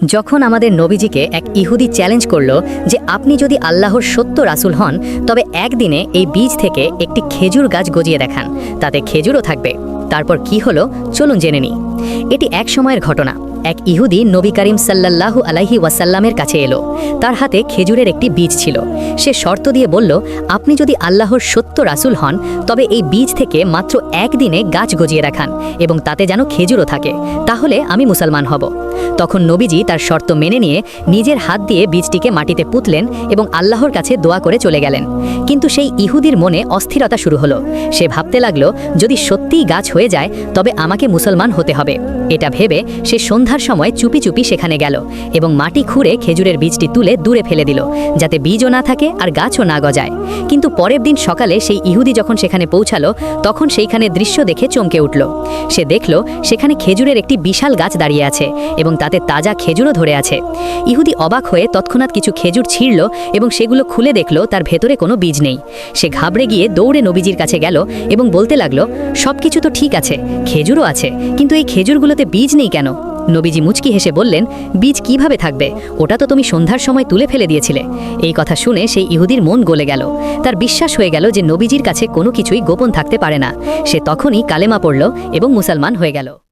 যখন আমাদের নবীজিকে এক ইহুদি চ্যালেঞ্জ করলো যে আপনি যদি আল্লাহর সত্য রাসূল হন তবে একদিনে এই বীজ থেকে একটি খেজুর গাছ গজিয়ে দেখান, তাতে খেজুরও থাকবে। তারপর কি হলো চলুন জেনে নিই। এটি এক সময়ের ঘটনা। এক ইহুদি নবী করিম সাল্লাল্লাহু আলাইহি ওয়াসাল্লামের কাছে এলো। তার হাতে খেজুরের একটি বীজ ছিল। সে শর্ত দিয়ে বলল, আপনি যদি আল্লাহর সত্য রাসূল হন তবে এই বীজ থেকে মাত্র একদিনে গাছ গজিয়ে রাখান এবং তাতে যেন খেজুরও থাকে, তাহলে আমি মুসলমান হব। তখন নবীজি তার শর্ত মেনে নিয়ে নিজের হাত দিয়ে বীজটিকে মাটিতে পুঁতলেন এবং আল্লাহর কাছে দোয়া করে চলে গেলেন। কিন্তু সেই ইহুদির মনে অস্থিরতা শুরু হলো। সে ভাবতে লাগলো, যদি সত্যিই গাছ হয়ে যায় তবে আমাকে মুসলমান হতে হবে। এটা ভেবে সে সন্ধ্যার সময় চুপি চুপি সেখানে গেল এবং মাটি খুঁড়ে খেজুরের বীজটি তুলে দূরে ফেলে দিল, যাতে বীজও না থাকে আর গাছও না গজায়। কিন্তু পরের দিন সকালে সেই ইহুদি যখন সেখানে পৌঁছালো তখন সেইখানে দৃশ্য দেখে চমকে উঠল। সে দেখল সেখানে খেজুরের একটি বিশাল গাছ দাঁড়িয়ে আছে এবং তাতে তাজা খেজুরও ধরে আছে। ইহুদি অবাক হয়ে তৎক্ষণাৎ কিছু খেজুর ছিঁড়ল এবং সেগুলো খুলে দেখল তার ভেতরে কোনো বীজ নেই। সে ঘাবড়ে গিয়ে দৌড়ে নবীজির কাছে গেল এবং বলতে লাগলো, সবকিছু তো ঠিক আছে, খেজুরও আছে, কিন্তু এই খেজুরগুলোতে বীজ নেই কেন? নবীজি মুচকি হেসে বললেন, বীজ কিভাবে থাকবে? ওটা তো তুমি সন্ধ্যার সময় তুলে ফেলে দিয়েছিলে। এই কথা শুনে সেই ইহুদির মন গলে গেল। তার বিশ্বাস হয়ে গেল যে নবীজির কাছে কোনো কিছুই গোপন থাকতে পারে না। সে তখনই কালেমা পড়ল এবং মুসলমান হয়ে গেল।